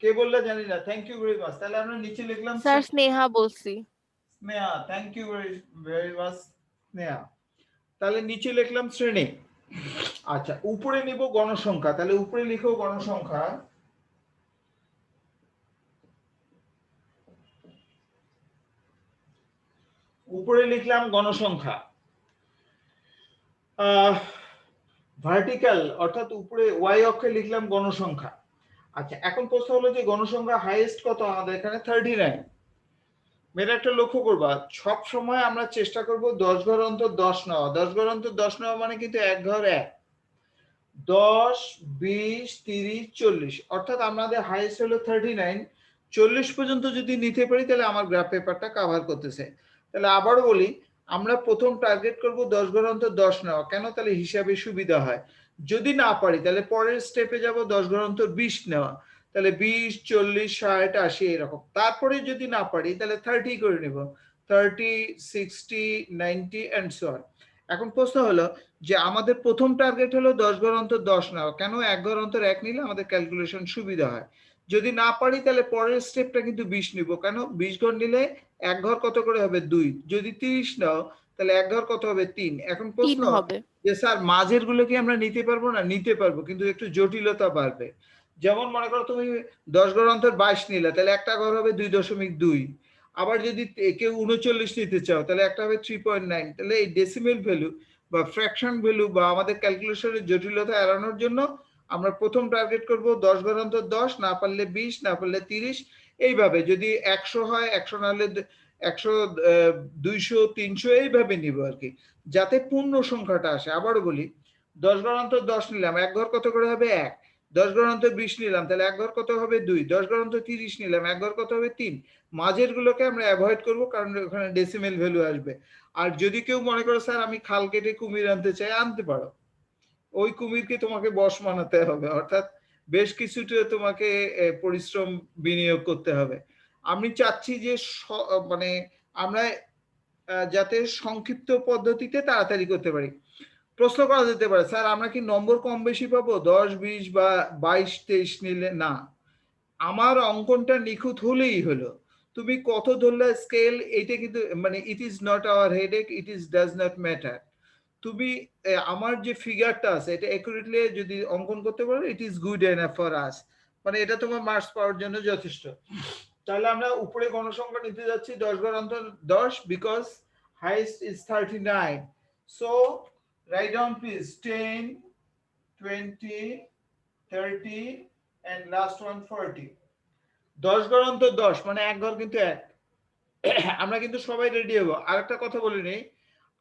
কে বললে জানি না, থ্যাংক ইউ ভেরি মাচ। তাহলে আমরা নিচে লিখলাম স্যার স্নেহা বলছি। Sneha, thank you very much Sneha. তাহলে নিচে লিখলাম শ্রেণী। আচ্ছা, উপরে নিব গণসংখ্যা, তাহলে উপরে লিখো গণসংখ্যা। উপরে লিখলাম গণসংখ্যা, ভার্টিক্যাল অর্থাৎ উপরে ওয়াই অক্ষে লিখলাম গণসংখ্যা। আচ্ছা, এখন প্রশ্ন হলো যে গণসংখ্যা হাইয়েস্ট কত? আমাদের এখানে 39। মেয়েরা একটা লক্ষ্য করবা, সব সময় আমরা চেষ্টা করব 10 ঘর অন্তর 10 নেওয়া। 10 ঘর অন্তর 10 নেওয়া মানে কিন্তু এক ঘর এক, 10 20 30 40, অর্থাৎ আমাদের হাইয়েস্ট হলো 39। 40 পর্যন্ত যদি নিতে পারি তাহলে আমার গ্রাফ পেপারটা কভার করতেছে। তাহলে আবারও বলি, আমরা প্রথম টার্গেট করব 10 ঘর অন্তর 10 নেওয়া। কেন? তাহলে হিসাবে সুবিধা হয়। যদি না পারি তাহলে পরের স্টেপে যাব 10 ঘর অন্তর 20 নেওয়া, তাহলে 20 40 60 80 এরকম। তারপরে যদি না পারি তাহলে 30 করে নেব, 30 60 90 এন্ড সো অন। এখন প্রশ্ন হলো যে আমাদের প্রথম টার্গেট হলো 10 ঘর অন্তর 10 নেওয়া। কেন? এক ঘর অন্তর এক নিলে আমাদের ক্যালকুলেশন সুবিধা হয়। যদি না পারি তাহলে পরের স্টেপটা কিন্তু 20 নিব। কেন? 20 ঘর নিলে এক ঘর কত করে হবে? 2। যদি 30 নাও তাহলে এক ঘর কত হবে? 3। এখন 3 প্রশ্ন হবে। যে স্যার মাঝের গুলো কি আমরা নিতে পারবো না? নিতে পারবো, কিন্তু একটু জটিলতা বাড়বে। যেমন মনে করো তুমি 10 ঘর অন্তর 22 নিলে, তাহলে একটা ঘর হবে 2.2। আবার যদি কেউ 39 নিতে চাও তাহলে একটা হবে 3.9। তাহলে এই ডেসিমেল ভ্যালু বা ফ্র্যাকশন ভ্যালু বা আমাদের ক্যালকুলেশনের জটিলতা এড়ানোর জন্য আমরা প্রথম টার্গেট করব 10 ঘর অন্তর 10, না পারলে 20, না পারলে 30। এইভাবে যদি 100 হয় 100, না হলে 100 200 300 এইভাবে নিব আর কি, যাতে পূর্ণ সংখ্যাটা আসে। আবারও বলি, 10 ঘর অন্তর 10 নিলাম, এক ঘর কত করে হবে? 1। 10 ঘর অন্তর 20 নিলাম, তাহলে এক ঘর কত হবে? 2। 10 ঘর অন্তর 30 নিলাম, এক ঘর কত হবে? 3। মাঝের গুলোকে আমরা অ্যাভয়েড করব কারণ ওখানে ডেসিমেল ভ্যালু আসবে। আর যদি কেউ মনে করো স্যার আমি খাল কেটে কুমির আনতে চাই, আনতে পারো। ওই কুমিরকে তোমাকে বশ মানাতে হবে, অর্থাৎ বেশ কিছুটা তোমাকে পরিশ্রম বিনিয়োগ করতে হবে। আমি চাচ্ছি যে মানে আমরা যাতে সংক্ষিপ্ত পদ্ধতিতে তাড়াতাড়ি করতে পারি। প্রশ্ন করা যেতে পারে, স্যার আমরা কি নম্বর কম বেশি পাবো 10 20 বা 22 23 নিলে? না, আমার অঙ্কনটা নিখুঁত হলেই হলো। তুমি কত ধরলে স্কেল, এটা কিন্তু মানে it is not our headache, it is does not matter. তুমি আমার যে ফিগারটা আছে এটা অ্যাকুরেটলি যদি অঙ্কন করতে পারো, it is good enough for us, মানে এটা তোমার মার্কস পাওয়ার জন্য যথেষ্ট। তাহলে আমরা উপরে গণসংখ্যা নিতে যাচ্ছি 10 ঘর অন্তর 10, because highest is 39। So write down please 10, 20, 30 and last one 40। 10 ঘর অন্তর 10 মানে এক ঘর কিন্তু এক। আমরা কিন্তু সবাই রেডি হবো। আরেকটা কথা বলি নেই,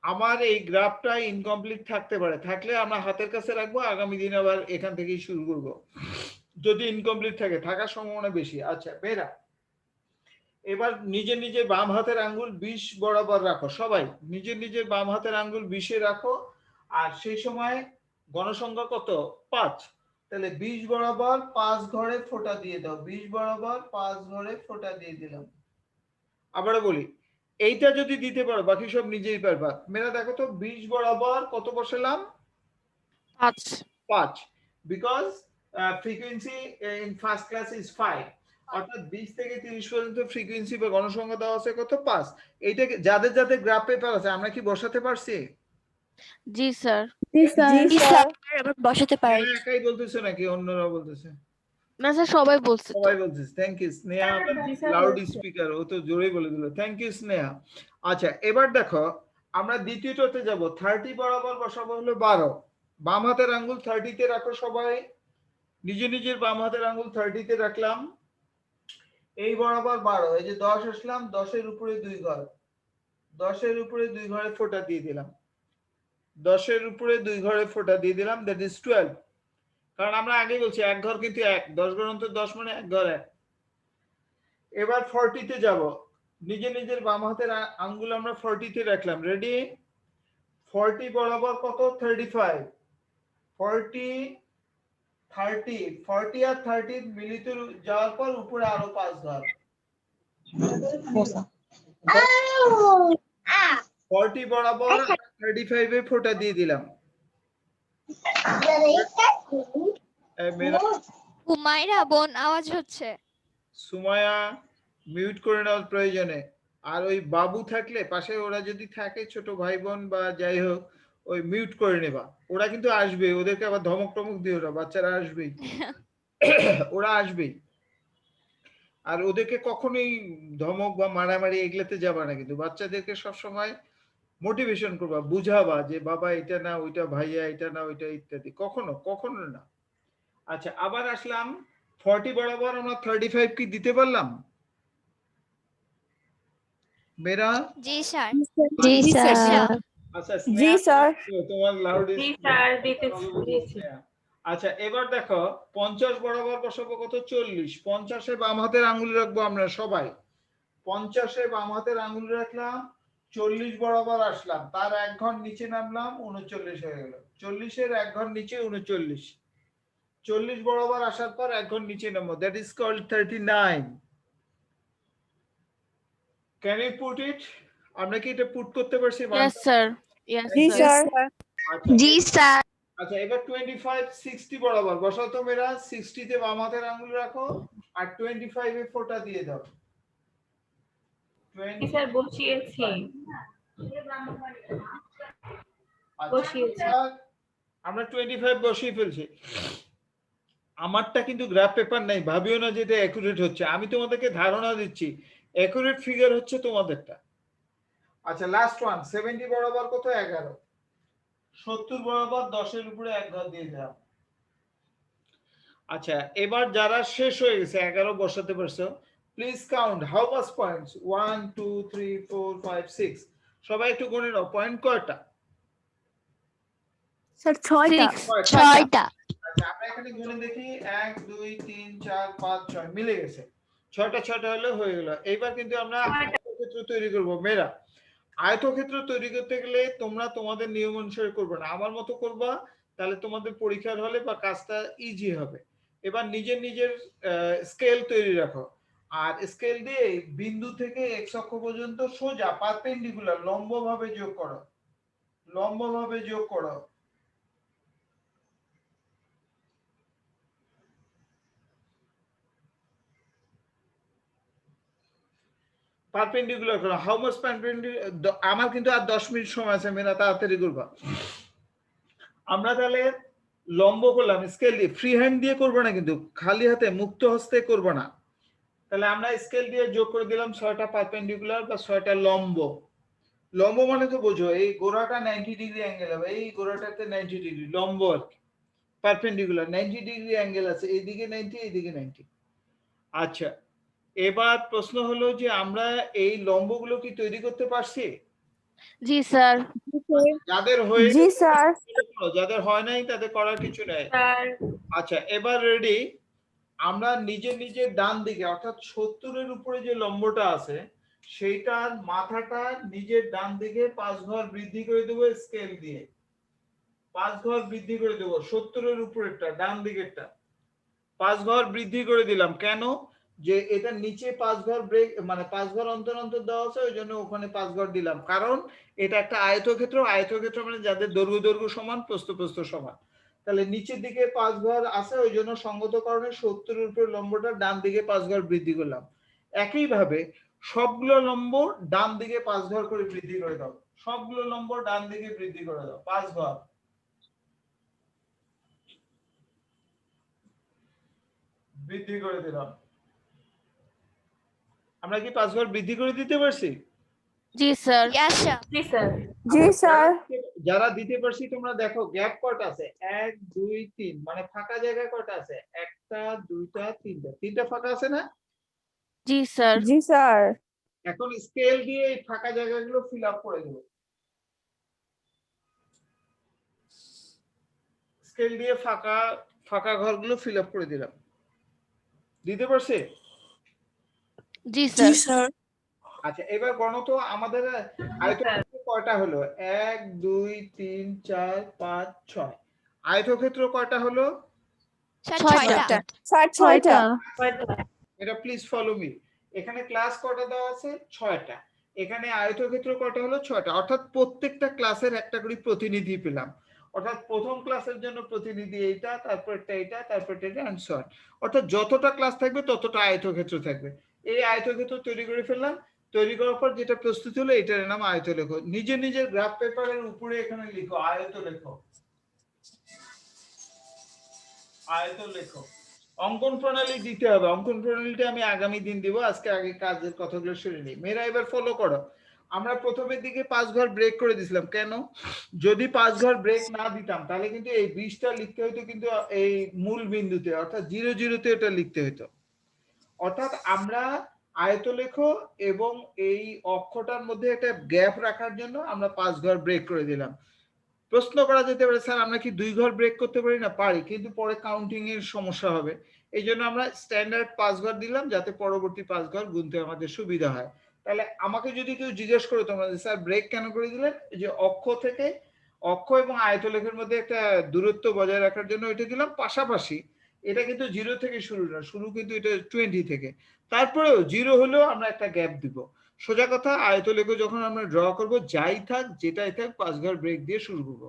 আমার এই গ্রাফটা ইনকমপ্লিট থাকতে পারে, থাকলে আমরা হাতের কাছে রাখবো, আগামী দিন আবার এখান থেকেই শুরু করব। যদি ইনকমপ্লিট থাকে, থাকার সম্ভাবনা বেশি। আচ্ছা মেয়েরা, এবার নিজের নিজের বাম হাতের আঙ্গুল 20 বরাবর রাখো, সবাই নিজের নিজের বাম হাতের আঙ্গুল 20-এ রাখো। আর সেই সময় গণসংখ্যা কত? 5। তাহলে 20 বরাবর 5 ঘরে ফোঁটা দিয়ে দাও, 20 বরাবর 5 ঘরে ফোঁটা দিয়ে দিলাম। আবারও বলি, এইটা যদি দিতে পারো বাকি সব নিজেই পারবা। মেয়েরা দেখো তো 20 বরাবর কত বসালাম? 5 5, because frequency in first class is 5, অর্থাৎ 20 থেকে 30 পর্যন্ত ফ্রিকোয়েন্সি বা গণসংখ্যা দেওয়া আছে কত? 5। এইটা যাদের যাদের গ্রাফ পেপার আছে আমরা কি বসাতে পারছি? জি স্যার। জি স্যার আমরা বসাতে পারি। এরা একাই বলতেছে নাকি অন্যরা বলতেছে? না স্যার, সবাই বলছে তো। সবাই বলতেছে। Thank you Sneha, loud speaker, ও তো জোরে বলে দিল। Thank you Sneha. আচ্ছা এবার দেখো আমরা দ্বিতীয়টাতে যাব। 30 বরাবর বসাবো হলো 12। বাম হাতের আঙ্গুল 30 তে রাখো সবাই, নিজের নিজের বাম হাতের আঙ্গুল 30 তে রাখলাম। এই বরাবর 12, এই যে 10 আসলাম, 10-এর উপরে 2 ঘর, 10-এর উপরে 2 ঘরে ফোঁটা দিয়ে দিলাম, 10-এর উপরে 2 ঘরে ফোঁটা দিয়ে দিলাম, দ্যাট ইজ 12। কারণ আমরা আগে বলছি এক ঘর কিন্তু এক, 10 ঘর অন্তর 10 মানে এক ঘর এক। এবার 40 তে যাব, নিজের নিজের বাম হাতের আঙ্গুল আমরা 40 তে রাখলাম, রেডি? 40 বরাবর কত? 35। 40, 30, 40 আর 30 মিলিত যাওয়ার পর উপরে আরো 5 ঘর, 40 বরাবর 35 এ ফোঁটা দিয়ে দিলাম। হুমায়রা বোন আওয়াজ হচ্ছে। সুমায়া মিউট করে নেওয়ার প্রয়োজনে। আর ওই বাবু থাকলে পাশে, ওরা যদি থাকে ছোট ভাই বোন বা যাই হোক, ওই মিউট করে নেবা। ওরা কিন্তু আসবে, ওদেরকে আবার ধমক টমক দিও না, বাচ্চারা আসবেই, ওরা আসবেই। আর ওদেরকে কখনোই ধমক বা মারামারি এগুলাতে যাবা না, কিন্তু বাচ্চাদেরকে সবসময় মোটিভেশন করবা, বুঝাবা যে বাবা এটা না ওইটা, ভাইয়া এটা না ওইটা, ইত্যাদি। কখনো কখনো না। আচ্ছা আবার আসলাম 40 বরাবর আমরা 35 কি দিতে পারলাম মেয়েরা? জি স্যার। জি স্যার। আচ্ছা জি স্যার। তোমার লাউড স্যার দিতেছি। আচ্ছা এবার দেখো 50 বরাবর বসাবো কত? 40। 50-এ বাম হাতের আঙ্গুল রাখবো আমরা সবাই, 50-এ বাম হাতের আঙ্গুল রাখলাম, 40 বরাবর আসলাম, তার এক ঘর নিচে নামলাম, 39 হয়ে গেল। 40-এর এক ঘর নিচে 39। 40 বরাবর আসার পর এক ঘর নিচে নামবো, that is called 39। Can you put it? আমরা কি এটা পুট করতে পারছি? ইয়েস স্যার, ইয়েস জি স্যার। স্যার। আচ্ছা জি স্যার। আচ্ছা এবার 25, 60 বরাবর বসাও তো মেয়েরা। 60 তে বাম হাতের আঙ্গুল রাখো আর 25 এ ফোঁটা দিয়ে দাও। 20 স্যার বসিয়েছি। আচ্ছা আমরা 25 বসিয়ে ফেলছি। আমারটা কিন্তু গ্রাফ পেপার নাই, ভাবিও না যে এটা অ্যাকুরেট হচ্ছে, আমি তোমাদেরকে ধারণা দিচ্ছি, অ্যাকুরেট ফিগার হচ্ছে তোমাদেরটা। আচ্ছা লাস্ট ওয়ান 70 বরাবর কত? 11। 70 বরাবর 10-এর উপরে এক ঘর দিয়ে দাও। আচ্ছা এবার যারা শেষ হয়ে গেছে 11 বসাতে পারছো, please count how much points. 1 2 3 4 5 6। সবাই একটু গুনে নাও পয়েন্ট কয়টা? স্যার 6টা। 6টা। আচ্ছা আমরা এখানে গুনে দেখি, 1 2 3 4 5 6 মিলে গেছে। 6টা হলে হয়ে গেল। এইবার কিন্তু আমরা আয়তক্ষেত্র তৈরি করব মেয়েরা। আয়তক্ষেত্র তৈরি করতে গেলে তোমরা তোমাদের নিয়ম অনুসারে করবে না, আমার মতো করবা, তাহলে তোমাদের পরীক্ষার হলে বা কাজটা ইজি হবে। এবার নিজের নিজের স্কেল তৈরি রাখো, আর স্কেল দিয়ে বিন্দু থেকে এক্স অক্ষ পর্যন্ত সোজা পারপেন্ডিকুলার লম্বভাবে যোগ করো, লম্বভাবে যোগ করো। পারপেন্ডিকুলার করো। How much perpendicular? আমার কিন্তু আর 10 মিনিট সময় আছে, মেয়েরা তাড়াতাড়ি করবা। আমরা তাহলে লম্ব করলাম স্কেল দিয়ে, ফ্রি হ্যান্ড দিয়ে করবো না, কিন্তু খালি হাতে মুক্ত হস্তে করবো না। তাহলে আমরা স্কেল দিয়ে যোগ করে দিলাম 6টা পারপেন্ডিকুলার বা 6টা লম্ব। লম্ব মানে তো বোঝো, এই গোড়াটা 90 ডিগ্রি অ্যাঙ্গেল হবে, এই গোড়াটাতে 90 ডিগ্রি লম্ব আর কি। পারপেন্ডিকুলার 90 ডিগ্রি অ্যাঙ্গেল আছে, এইদিকে 90, এইদিকে 90। আচ্ছা, এবার প্রশ্ন হলো যে আমরা এই লম্বগুলো কি তৈরি করতে পারছি? জি স্যার। যাদের হয়ে জি স্যার। যাদের হয় নাই তাদের করার কিছু নাই। আচ্ছা, এবার রেডি। আমরা নিজের নিজের ডান দিকে অর্থাৎ 70-এর উপরে যে লম্বটা আছে সেইটার মাথাটা নিজের ডান দিকে 5 ঘর বৃদ্ধি করে দেবো স্কেল দিয়ে। 5 ঘর বৃদ্ধি করে দেবো 70-এর উপরেরটা, ডান দিকেরটা 5 ঘর বৃদ্ধি করে দিলাম। কেন? যে এটা নিচে 5 ঘর ব্রেক মানে 5 ঘর অন্তর অন্তর দেওয়া আছে, ওই জন্য ওখানে 5 ঘর দিলাম। কারণ এটা একটা আয়তক্ষেত্র, আয়তক্ষেত্র মানে যাদের দৈর্ঘ্য দৈর্ঘ্য সমান, প্রস্থ প্রস্থ সমান। তাহলে নিচের দিকে 5 ঘর আছে, ওই জন্য সঙ্গত কারণে 70-এর উপরে লম্বটা ডান দিকে 5 ঘর বৃদ্ধি করলাম। একইভাবে সবগুলো লম্ব ডান দিকে 5 ঘর করে বৃদ্ধি করে দাও। সবগুলো লম্ব ডান দিকে বৃদ্ধি করে দাও 5 ঘর বৃদ্ধি করে দিলাম। আমরা কি 5 ঘর বৃদ্ধি করে দিতে পারছি? জি স্যার। Yes, sir. জি স্যার। যারা দিতে পারছি তোমরা দেখো গ্যাপ কয়টা আছে, 1 2 3, মানে ফাঁকা জায়গা কয়টা আছে, একটা দুইটা তিনটা, তিনটা ফাঁকা আছে না? জি স্যার। জি স্যার। এখন স্কেল দিয়ে এই ফাঁকা জায়গাগুলো ফিল আপ করে দেব। স্কেল দিয়ে ফাঁকা ফাঁকা ঘরগুলো ফিল আপ করে দিলাম। দিতে পারছে? জি স্যার। আচ্ছা, এবার গণো তো আমাদের আয়তক্ষেত্র কয়টা হলো, 1 2 3 4 5 6। আয়তক্ষেত্র কয়টা হলো? Sir, 6টা। স্যার 6টা। এটা প্লিজ ফলো মি। এখানে ক্লাস কয়টা দেওয়া আছে? 6টা। এখানে আয়তক্ষেত্র কয়টা হলো? 6টা। অর্থাৎ প্রত্যেকটা ক্লাসের একটা করে প্রতিনিধি পেলাম। অর্থাৎ প্রথম ক্লাসের জন্য প্রতিনিধি এইটা, তারপরটা এইটা, তারপরটা এটা এন্ড সো অন। অর্থাৎ যতটা ক্লাস থাকবে ততটা আয়তক্ষেত্র থাকবে। এই আয়তক্ষেত্র তৈরি করে ফেললাম। তৈরি করার পর যেটা প্রস্তুত হলো এটার নাম আয়তলেখ। নিজের নিজের গ্রাফ পেপারের উপরে এখানে লিখো আয়তলেখ। আয়তলেখ। অঙ্কন প্রণালী দিতে হবে। অঙ্কন প্রণালীটা আমি আগামী দিন দিব, আজকে আগে কাজের কথাগুলো শুনে নিই। মেয়েরা এবার ফলো করো। আমরা প্রথমের দিকে 5 ঘর ব্রেক করে দিয়েছিলাম। কেন? যদি 5 ঘর ব্রেক না দিতাম তাহলে কিন্তু এই 20টা লিখতে হতো কিন্তু এই মূল বিন্দুতে, অর্থাৎ 0 0 তে এটা লিখতে হতো। অর্থাৎ আমরা আয়তলেখ এবং এই অক্ষটার মধ্যে একটা গ্যাপ রাখার জন্য আমরা 5 ঘর ব্রেক করে দিলাম। প্রশ্ন করা যেতে পারে, স্যার আমরা কি 2 ঘর ব্রেক করতে পারি না? পারি, কিন্তু পরে কাউন্টিং এর সমস্যা হবে। এই জন্য আমরা স্ট্যান্ডার্ড 5 ঘর দিলাম, যাতে পরবর্তী 5 ঘর গুনতে আমাদের সুবিধা হয়। তাহলে আমাকে যদি কেউ জিজ্ঞেস করে তোমরা যে স্যার ব্রেক কেন করে দিলেন, যে অক্ষ থেকে অক্ষ এবং আয়তলেখের মধ্যে একটা দূরত্ব বজায় রাখার জন্য এটা দিলাম। পাশাপাশি এটা কিন্তু 0 থেকে শুরু না, শুরু কিন্তু এটা 20 থেকে। তারপরেও 0 হলেও আমরা একটা গ্যাপ দিব। সোজা কথা, আয়তলেখ যখন আমরা ড্র করব, যাই থাক যেটাই থাক 5 ঘর ব্রেক দিয়ে শুরু করব।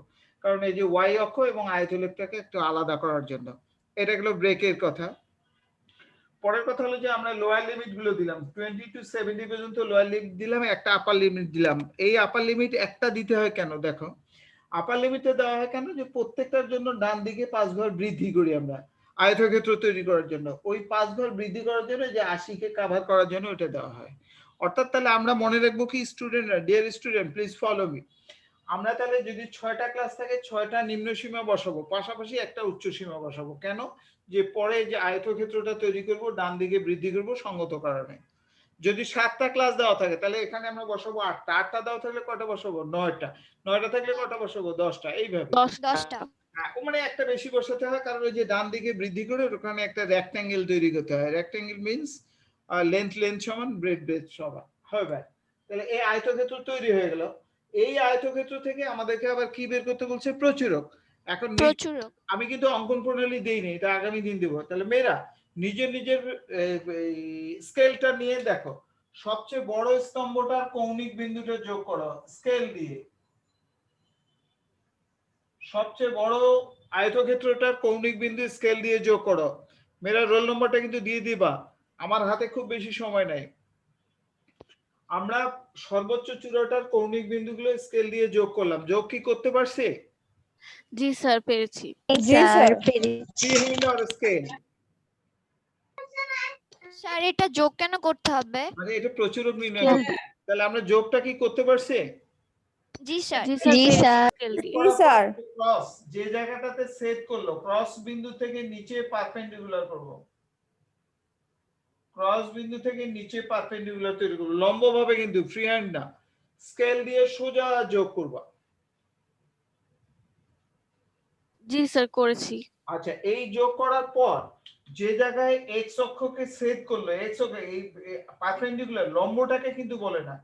কারণ এই যে ওয়াই অক্ষ এবং আয়তলেখটাকে একটু আলাদা করার জন্য। এটা গেল ব্রেকের কথা। পরের কথা হলো যে আমরা লোয়ার লিমিট গুলো দিলাম 20 to 70 পর্যন্ত লোয়ার লিমিট দিলাম, একটা আপার লিমিট দিলাম। এই আপার লিমিট একটা দিতে হয় কেন? দেখো, আপার লিমিটে দেওয়া হয় কেন, যে প্রত্যেকটার জন্য ডান দিকে 5 ঘর বৃদ্ধি করি আমরা আয়তক্ষেত্র তৈরি করার জন্য। ওই 5 ঘর বৃদ্ধি করার জন্য যে 80 কে কভার করার জন্য ওটা দেওয়া হয়। অর্থাৎ তাহলে আমরা মনে রাখবো কি স্টুডেন্টরা, dear student please follow me. আমরা তাহলে যদি 6টা ক্লাস থাকে 6টা নিম্ন সীমা বসাবো, পাশাপাশি একটা উচ্চ সীমা বসাবো। কেন? যে পরে যে আয়তক্ষেত্রটা তৈরি করব ডান দিকে বৃদ্ধি করব সঙ্গত কারণে। যদি 7টা ক্লাস দেওয়া থাকে তাহলে এখানে আমরা বসাবো 8টা, 8টা দেওয়া থাকলে কয়টা বসাবো? 9টা, 9টা থাকলে কয়টা বসাবো? 10টা, এইভাবে। 10টা। মানে একটা বেশি বসাতে হয়, কারণ ওই যে ডান দিকে বৃদ্ধি করে ওখানে একটা রেক্ট্যাঙ্গেল তৈরি করতে হয়। রেক্ট্যাঙ্গেল মিন্স লেন্থ লেন্থ সমান, ব্রেড ব্রেড সমান হবে। তাহলে এই আয়তক্ষেত্র তৈরি হয়ে গেল। এই আয়তক্ষেত্র থেকে আমাদেরকে আবার কি বের করতে বলছে? প্রচুরক। এখন প্রচুরক। আমি কিন্তু অঙ্কন প্রণালী দেইনি, এটা আগামী দিন দেবো। তাহলে মেয়েরা নিজের নিজের স্কেলটা নিয়ে দেখো, সবচেয়ে বড় স্তম্ভটার কৌণিক বিন্দুটা যোগ করো স্কেল দিয়ে। সবচেয়ে বড় আয়তক্ষেত্রটার কৌণিক বিন্দু স্কেল দিয়ে যোগ করো। মেয়েরা রোল নম্বরটা কিন্তু দিয়ে দিবা, আমার হাতে খুব বেশি সময় নাই। আমরা সর্বোচ্চ চূড়াটার কৌণিক বিন্দুগুলো স্কেল দিয়ে যোগ করলাম। যোগ কি করতে পারছি? জি স্যার পেরেছি। জি sir free hand or scale? Sir এটা যোগ কেন করতে হবে? মানে এটা প্রচুরক নির্ণয় করতে। তাহলে আমরা যোগটা কি করতে পারছি? জি স্যার। জি স্যার পেরেছি স্কেল দিয়ে। জি স্যার ক্রস যে জায়গাটাতে সেট করলো, ক্রস বিন্দু থেকে নিচে পারপেন্ডিকুলার করব। ক্রস বিন্দু থেকে নিচে পারপেন্ডিকুলার তৈরি করব, লম্বভাবে কিন্তু, ফ্রি হ্যান্ড না। স্কেল দিয়ে সোজা যোগ করব। জি স্যার করেছি। আচ্ছা, এই যোগ করার পর যে জায়গায় এক্স অক্ষকে সেট করলো, এক্স অক্ষ এই পারপেন্ডিকুলার, লম্বটাকে কিন্তু বলে না,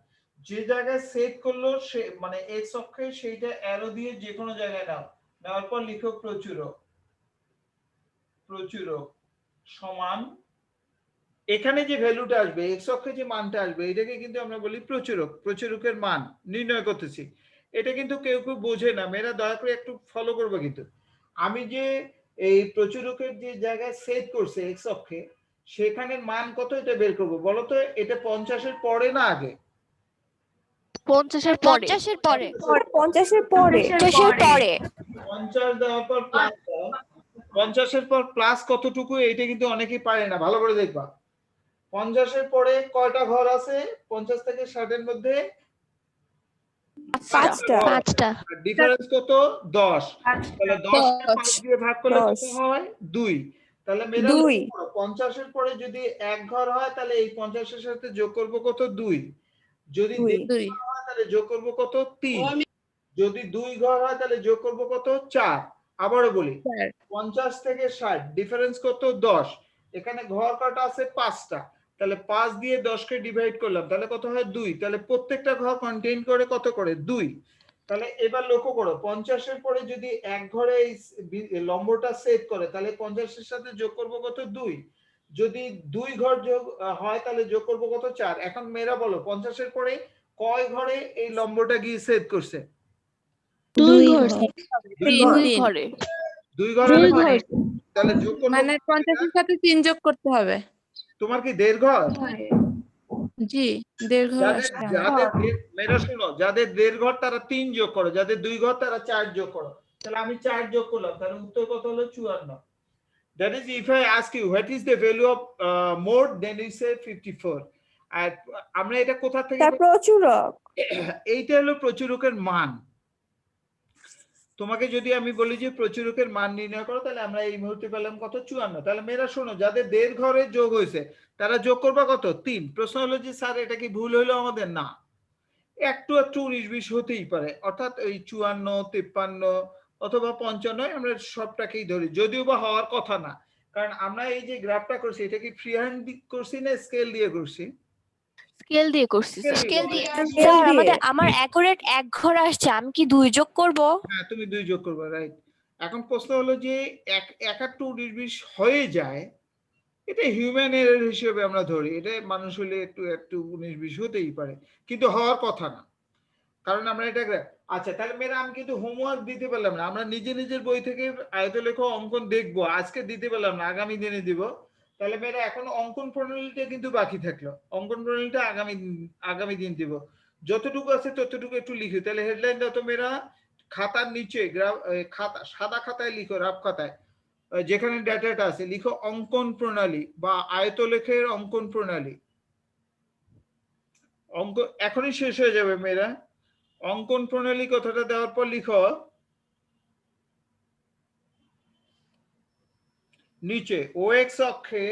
যে জায়গায় সেট করলো সে মানে এক্স অক্ষে, সেইটা অ্যারো দিয়ে যে কোনো জায়গায় নাও। নেওয়ার পর লিখো প্রচুরক। প্রচুরক সমান এখানে যে ভ্যালুটা আসবে, এক্স অক্ষে যে মানটা আসবে, এটাকে কিন্তু আমরা বলি প্রচুরক। প্রচুরকের মান নির্ণয় করতেছি। এটা কিন্তু কেউ কেউ বোঝে না, মেয়েরা দয়া করে একটু ফলো করবে। কিন্তু আমি যে এই প্রচুরকের যে জায়গায় সেট করছে এক্স অক্ষে, সেখানে মান কত এটা বের করবো বলো তো? এটা 50-এর পরে না আগে? 50-এর পরে। 50-এর পরে। 50-এর পরে 50-এর পরে। 50 দেওয়ার পর প্লাস দাও। 50-এর পর প্লাস কতটুকু, এইটা কিন্তু অনেকেই পারে না, ভালো করে দেখবা। 50-এর পরে কয়টা ঘর আছে? 50 থেকে 60-এর মধ্যে 5টা ডিফারেন্স কত? 10। তাহলে 10 কে 5 দিয়ে ভাগ করলে কত 10 হয়? 2। তাহলে মেয়েরা 2 50-এর পরে যদি এক ঘর হয়, তাহলে এই 50-এর সাথে যোগ করব কত? 2। যদি 2 হয় তাহলে যোগ করব কত? 3। যদি 2 ঘর হয় তাহলে যোগ করব কত? 4। আবারও বলি, 50 থেকে 60 ডিফারেন্স কত? 10। এখানে ঘর কয়টা আছে? 5টা। তাহলে 5 দিয়ে 10 কে ডিভাইড করলাম, তাহলে কত হয়? 2। তাহলে প্রত্যেকটা ঘর কন্টেইন করে কত করে? 2। তাহলে এবার লক্ষ্য করো, 50-এর পরে যদি এক ঘরে এই লম্বটা সেট করে, তাহলে 50-এর সাথে যোগ করব কত? 2। যদি 2 ঘর যোগ হয় তাহলে যোগ করব কত? 4। এখন মেয়েরা বলো, 50-এর পরে কয় ঘরে এই লম্বটা গিয়ে সেট করছে? 2 ঘর 2 ঘরে। 2 ঘরে মানে তাহলে যোগ করব মানে 50-এর সাথে 3 যোগ করতে হবে। তোমার কি 1.5 ঘর? জি 1.5 ঘর যাদের আসছে আমার। যাদের মেয়েরা শোনো, যাদের 1.5 ঘর তারা 3 যোগ করো, যাদের 2 ঘর তারা 4 যোগ করো। তাহলে আমি 4 যোগ করলাম, তাহলে উত্তর কত হলো? 54. That is, if I ask you what is the value of mode, then you say 54. আর আমরা এটা কোথা থেকে? তার প্রচুরক। এইটা হলো প্রচুরকের মান। তোমাকে যদি আমি বলি যে প্রচুরকের মান নির্ণয় করো, তাহলে আমরা এই মুহূর্তে পেলাম কত? 54। তাহলে মেয়েরা শোনো, যাদের 1.5 ঘরে যোগ হয়েছে তারা যোগ করবা কত? 3। প্রশ্ন হলো যে স্যার এটা কি ভুল হলো আমাদের? না, একটু 19-20 হতেই পারে, অর্থাৎ এই 54, 53 অথবা 55 আমরা সবটাকেই ধরি, যদিও বা হওয়ার কথা না। কারণ আমরা এই যে গ্রাফটা করছি, এটা কি ফ্রি হ্যান্ড করছি না স্কেল দিয়ে করছি? স্কেল দিয়ে করছি স্যার। স্কেল দিয়ে। স্যার আমার অ্যাকুরেট এক ঘর আসছে, আমি কি 2 যোগ করব? হ্যাঁ, তুমি 2 যোগ করবে, রাইট। এখন প্রশ্ন হলো যে 1-19-20 হয়ে যায়, এটা হিউম্যান এরর হিসেবে আমরা ধরি, এটা মানুষ হলে একটু 19-20 হতেই পারে, কিন্তু হওয়ার কথা না, কারণ আমরা এটা। আচ্ছা, তাহলে মেয়েরা আমি কিন্তু হোমওয়ার্ক দিতে পারলাম না, আমরা নিজের বই থেকে আয়তলেখ অঙ্কন দেখবো, আজকে দিতে পারলাম না, আগামী দিনে দিব। তাহলে মেয়েরা এখন অঙ্কন প্রণালীটা কিন্তু বাকি থাকলো, অঙ্কন প্রণালীটা আগামী দিন দিব। যতটুকু আছে ততটুকু একটু লিখি। তাহলে হেডলাইন দাও তো মেয়েরা, খাতার নিচে খাতা, সাদা খাতায় লিখো, রাফ খাতায় যেখানে ডেটাটা আছে, লিখো অঙ্কন প্রণালী বা আয়তলেখের অঙ্কন প্রণালী। অঙ্ক এখনই শেষ হয়ে যাবে মেয়েরা। অঙ্কন প্রণালী কথাটা দেওয়ার পর লিখো নিচে OX অক্ষে,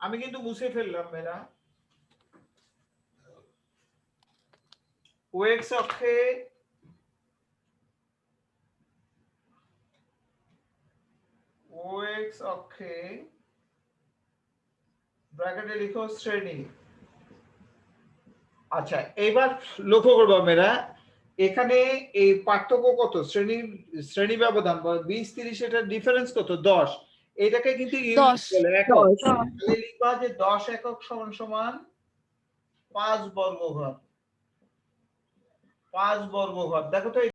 আমি কিন্তু মুছে ফেললাম মেয়েরা, OX অক্ষে ব্র্যাকেটে লিখো শ্রেণী। আচ্ছা, এবার লক্ষ্য করবো মেয়েরা, এখানে এই পার্থক্য কত? শ্রেণী ব্যবধান বা 20-30 এটার ডিফারেন্স কত? 10। এটাকে কিন্তু ইউনিট বলে, একক। তাহলে লিখবা যে 10 একক সমান সমান 5 বর্গ ঘর। 5 বর্গ ঘর। দেখো তো